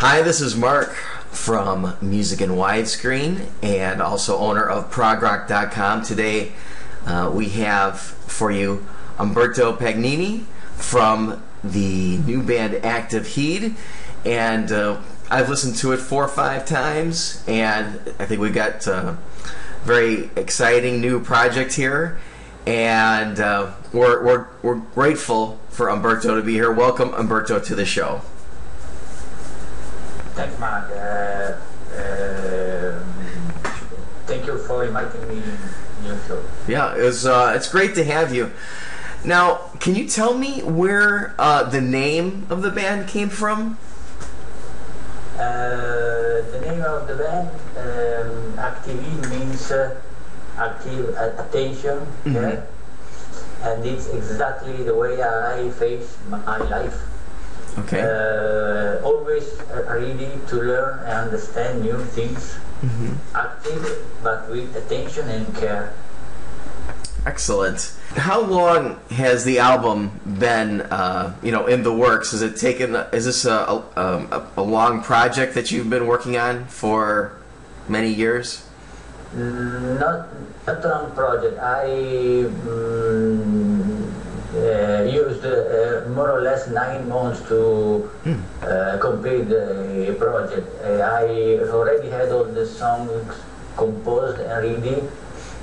Hi, this is Mark from Music in Widescreen and also owner of ProgRock.com. Today we have for you Umberto Pagnini from the new band Active Heed, and I've listened to it 4 or 5 times, and I think we got a very exciting new project here, and we're grateful for Umberto to be here. Welcome, Umberto, to the show. Thanks, Mark. Thank you for inviting me in your show. Yeah, it's great to have you. Now, can you tell me where the name of the band came from? The name of the band, Active, means active attention, yeah? And it's exactly the way I face my life. Okay. Always ready to learn and understand new things. Active, but with attention and care. Excellent. How long has the album been, in the works? Has it taken? Is this a long project that you've been working on for many years? Not a long project. I used more or less 9 months to complete the project. I already had all the songs composed and ready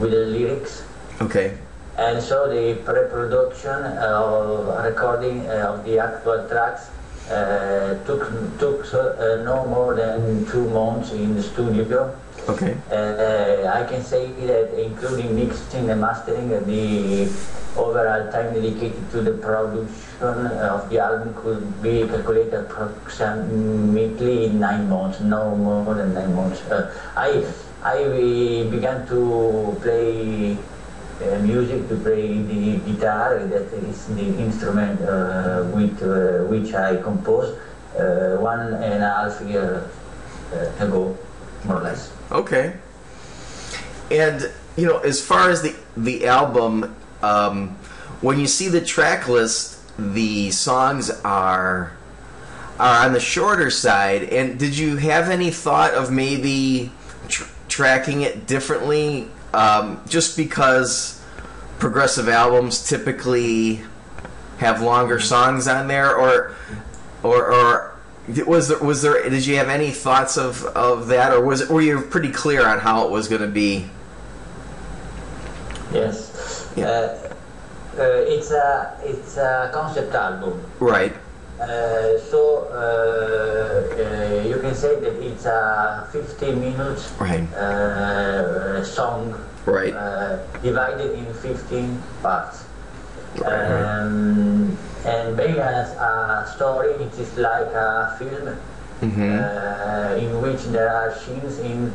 with the lyrics. Okay. And so the pre-production recording of the actual tracks took no more than 2 months in the studio. Okay. I can say that including mixing and mastering, the overall time dedicated to the production of the album could be calculated approximately in 9 months, no more than 9 months. I began to play music, to play the guitar, that is the instrument with which I composed 1.5 years ago, more or less. Okay. And as far as the album, when you see the track list, the songs are on the shorter side. And did you have any thought of maybe tracking it differently? Just because progressive albums typically have longer songs on there, or was there? Did you have any thoughts of that, or were you pretty clear on how it was going to be? Yes, yeah. It's a concept album, right? So you can say that it's a 50 minutes song, right? Divided in 15 parts. And being a story, it is like a film in which there are scenes in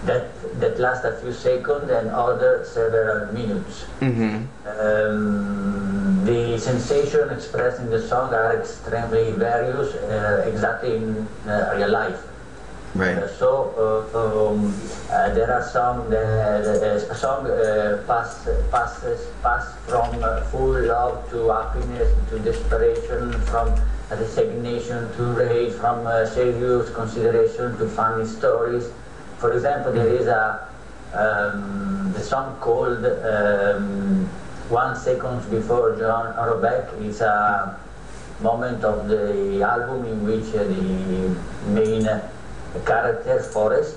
that last a few seconds and other several minutes. The sensation expressed in the song are extremely various, exactly in real life. Right. There are some a song pass from full love to happiness to desperation, from resignation to rage, from serious consideration to funny stories. For example, there is the song called 1 second before John Robeck. It's a moment of the album in which the main character, Forrest,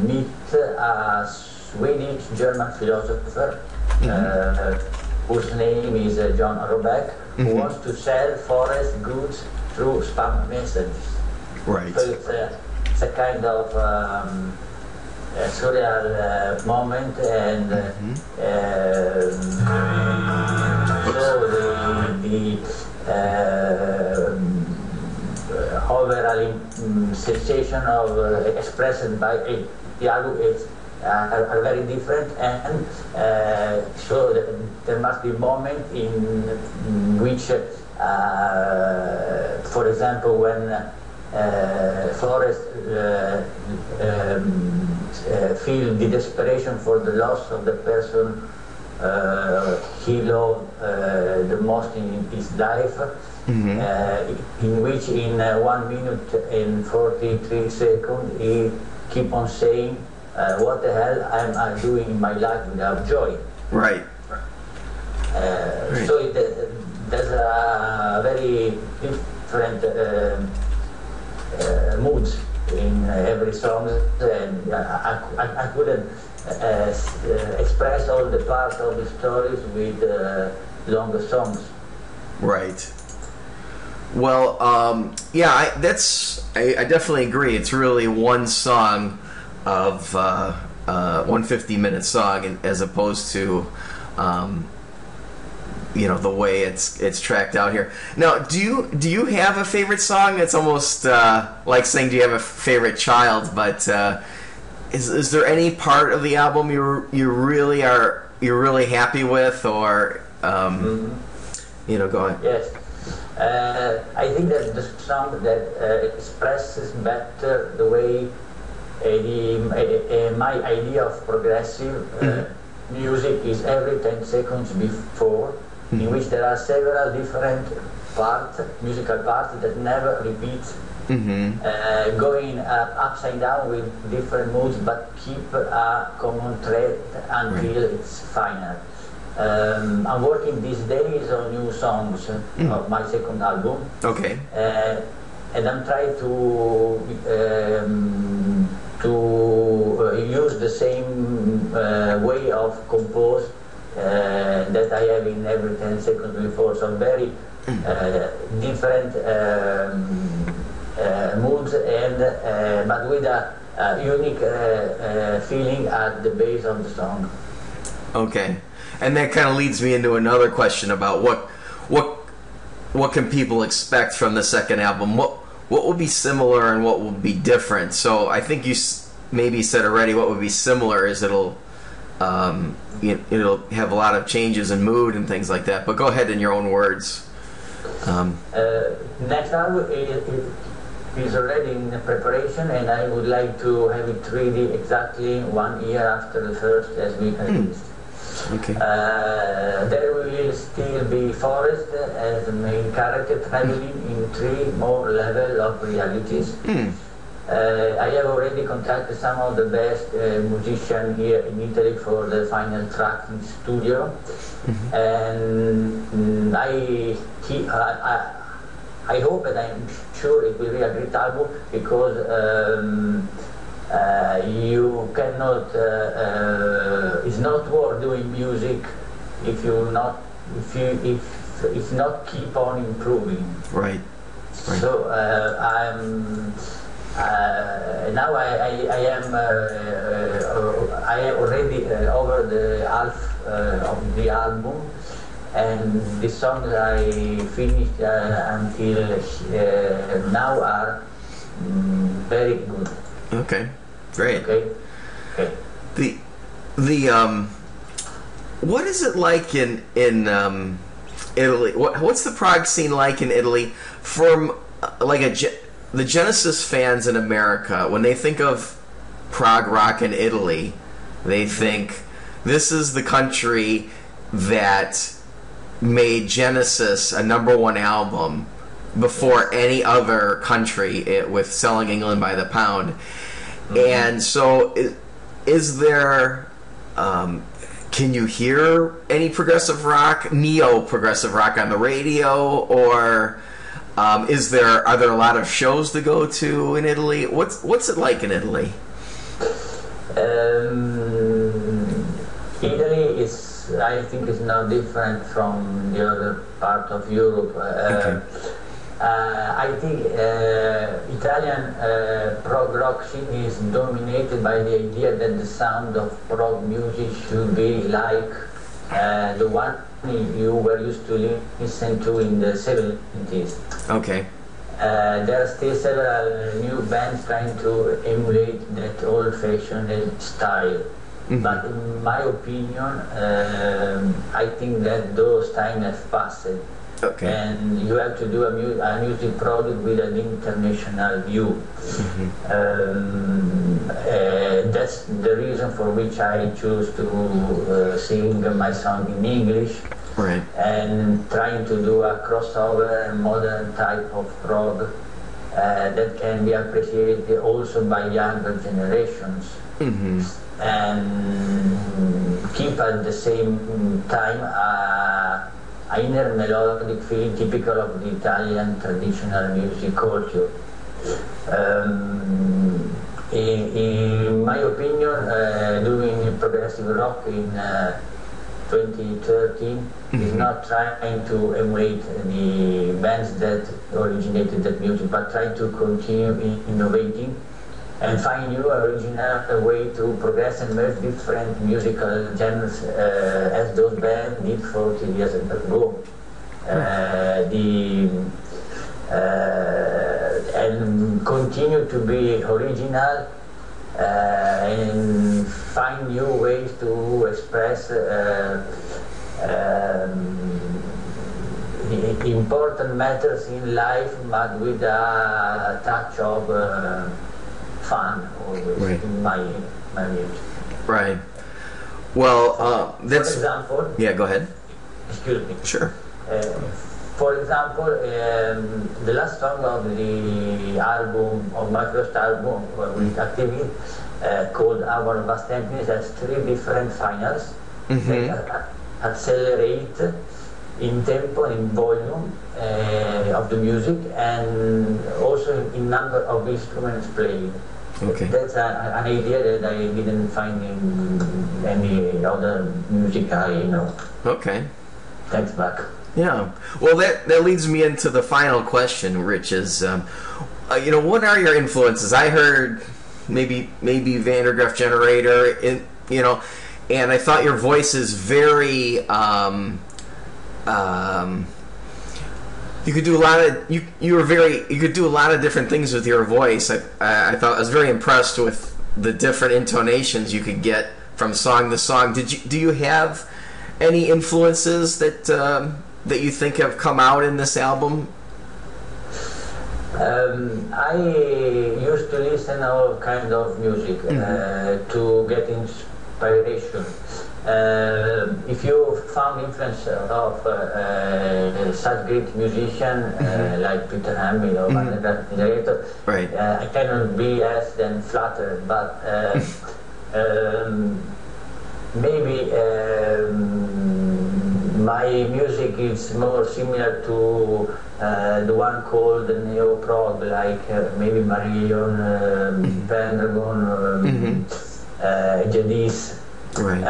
meets a Swedish German philosopher whose name is John Robeck, who wants to sell Forrest goods through spam messages. Right. So it's a kind of surreal moment, and so the overall sensation of expressed by the album is are very different, and so there must be a moment in which, for example, when Forrest feel the desperation for the loss of the person he loved the most in his life, in which in 1 minute and 43 seconds he keep on saying, what the hell am I doing in my life without joy? Right. So there's a very different moods in every song, and I couldn't express all the parts of the stories with longer songs. Right. Well, yeah, I definitely agree. It's really one song of 150-minute song, as opposed to the way it's tracked out here. Now, do you have a favorite song? It's almost like saying, do you have a favorite child? But is there any part of the album you're really happy with, or go on? Yes. I think that the song that expresses better the way my idea of progressive music is every 10 seconds before, in which there are several different musical parts that never repeat, going upside down with different moods, but keep a common thread until it's final. I'm working these days on new songs of my second album. Okay. And I'm trying to use the same way of compose that I have in every 10 seconds before. So very different moods, and but with a unique feeling at the base of the song. Okay. And that kind of leads me into another question about what can people expect from the second album? What will be similar and what will be different? So I think you maybe said already what would be similar is it'll have a lot of changes in mood and things like that. But go ahead in your own words. Next album is already in preparation, and I would like to have it ready exactly 1 year after the first as we released. Okay. There will still be Forrest as the main character, traveling in 3 more levels of realities. I have already contacted some of the best musicians here in Italy for the final track in studio, and I hope and I'm sure it will be a great album, because you cannot, it's not worth doing music if not keep on improving. Right. So now I am already over the half of the album, and the songs I finished until now are very good. Okay, great. Okay. The what is it like in Italy? What's the prog scene like in Italy? From the Genesis fans in America, when they think of prog rock in Italy, they think this is the country that made Genesis a #1 album before any other country, with Selling England by the Pound. And so is there can you hear any progressive rock, neo-progressive rock on the radio, or are there a lot of shows to go to in Italy? What's it like in Italy? Italy is, I think, is no different from the other part of Europe. I think Italian prog rock scene is dominated by the idea that the sound of prog music should be like the one you were used to listen to in the 70s. Okay. There are still several new bands trying to emulate that old-fashioned style. But in my opinion, I think that those times have passed. Okay. And you have to do a music product with an international view. That's the reason for which I choose to sing my song in English, Right. and trying to do a crossover modern type of prog that can be appreciated also by younger generations. And keep at the same time a inner melodic feeling typical of the Italian traditional music culture. In my opinion, doing progressive rock in 2013 is not trying to emulate the bands that originated that music, but trying to continue innovating and find new original way to progress and merge different musical genres as those bands did 40 years ago. And continue to be original and find new ways to express important matters in life, but with a touch of fun always, right, in my music. Right. Well, that's... For example... Yeah, go ahead. Excuse me. Sure. For example, the last song of the album, of my first album with Activity, called Our Vast Emptiness, has 3 different finals that accelerate in tempo, in volume of the music, and also in number of instruments played. Okay. That's an idea that I didn't find in any other music I know. Okay. Thanks, back. Yeah. Well, that leads me into the final question, Rich, is, what are your influences? I heard maybe Van der Graaf Generator, and I thought your voice is very, you could do a lot of, you could do a lot of different things with your voice. I thought I was very impressed with the different intonations you could get from song to song. Do you have any influences that you think have come out in this album? I used to listen all kind of music to get inspiration. If you found influence of such great musician like Peter Hamill or Van der Graaf Generator, right, I cannot be less than flattered, but maybe my music is more similar to the one called neo-prog, like maybe Marion, Pendragon, Jadis, right,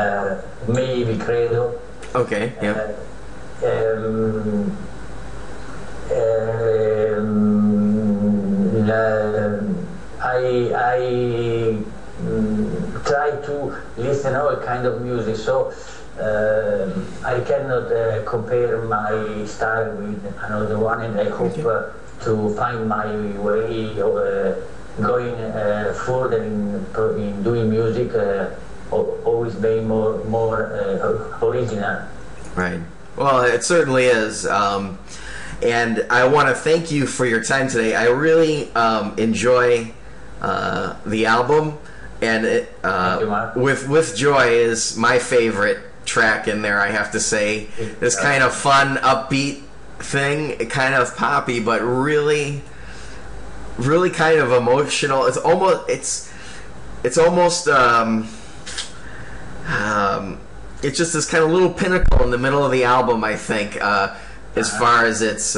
maybe Credo. Okay, yeah. I try to listen all kind of music, so I cannot compare my style with another one, and I hope to find my way of going further in doing music, always being more original. Right. Well, it certainly is. And I want to thank you for your time today. I really enjoy the album, and with Joy is my favorite track in there, I have to say. This kind of fun, upbeat thing, kind of poppy, but really kind of emotional. It's almost it's just this kind of little pinnacle in the middle of the album, I think, as far as its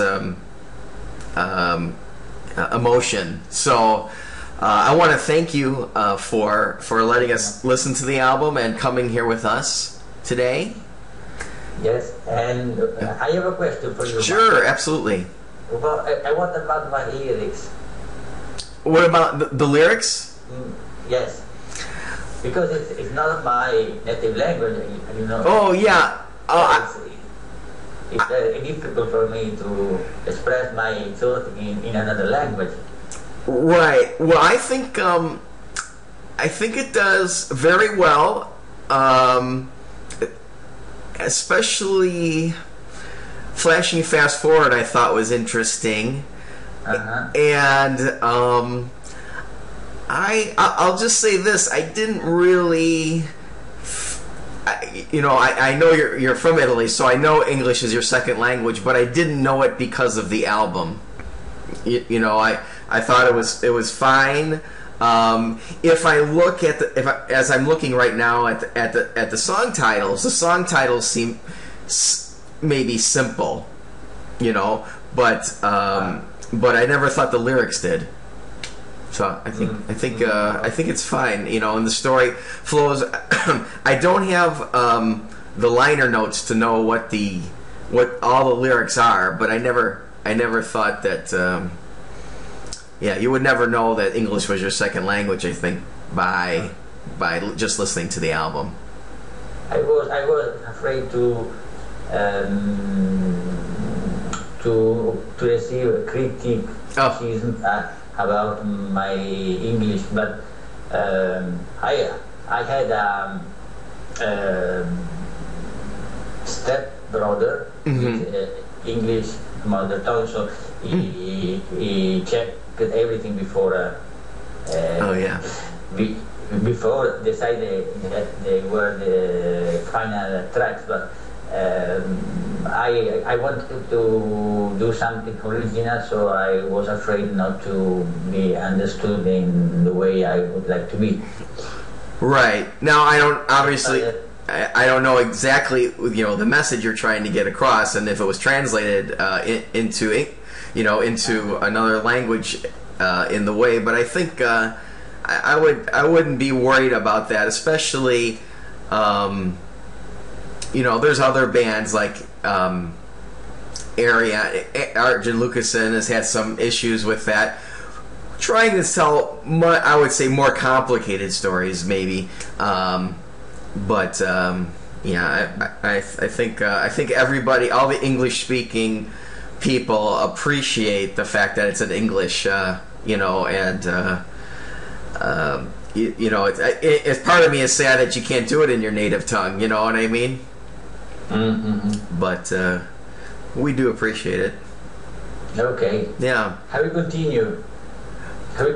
emotion. So I want to thank you for letting us listen to the album and coming here with us today. Yes, and I have a question for you. Sure, absolutely. What about my lyrics? What about the lyrics? Yes, because it's not my native language, you know. Oh, yeah. It's very difficult for me to express my thought in another language. Right. Well, I think it does very well, especially flashing fast forward. I thought was interesting, and I'll just say this: I didn't really I know you're from Italy, so I know English is your second language, but I didn't know it because of the album. I thought it was fine. If I look at as I'm looking right now at the song titles seem maybe simple, but I never thought the lyrics did. So I think it's fine, and the story flows. I don't have the liner notes to know what all the lyrics are, but I never thought that. You would never know that English was your second language, I think, by just listening to the album. I was afraid to receive a critique about my English, but I had a step brother with English mother tongue, so he checked everything before. Before decided that they were the final tracks, but I wanted to do something original, so I was afraid not to be understood in the way I would like to be. Right. Now I don't know exactly the message you're trying to get across, and if it was translated into another language in the way, but I think I wouldn't be worried about that, especially there's other bands like Arjen Lucassen has had some issues with that, trying to tell I would say more complicated stories maybe, but I think everybody, all the English speaking people, appreciate the fact that it's in English, it's part of me is sad that you can't do it in your native tongue, you know what I mean? Mm-hmm. But we do appreciate it. Okay. Yeah. How do we continue? How do we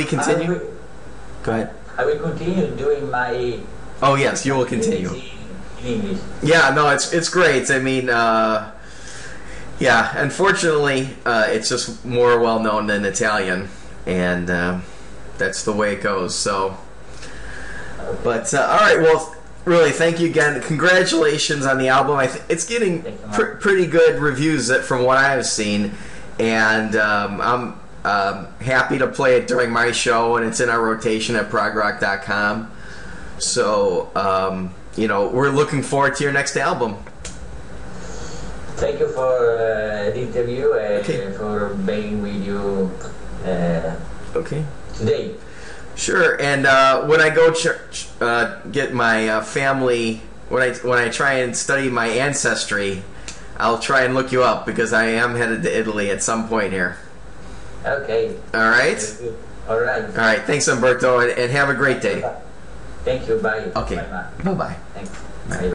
continue? Go ahead. I will continue doing my. Oh yes, you will continue. In English. Yeah, no, it's great. I mean, unfortunately, it's just more well known than Italian, and that's the way it goes. So, but all right, well, really, thank you again. Congratulations on the album. It's getting pretty good reviews from what I've seen, and I'm happy to play it during my show, and it's in our rotation at progrock.com. So, we're looking forward to your next album. Thank you for the interview and for being with you today. Sure. And when I go get my family, when I try and study my ancestry, I'll try and look you up because I am headed to Italy at some point here. Okay. All right. All right. All right. Thanks, Umberto, and have a great day. Thank you. Bye. Okay. Bye. Bye. Thanks. Bye.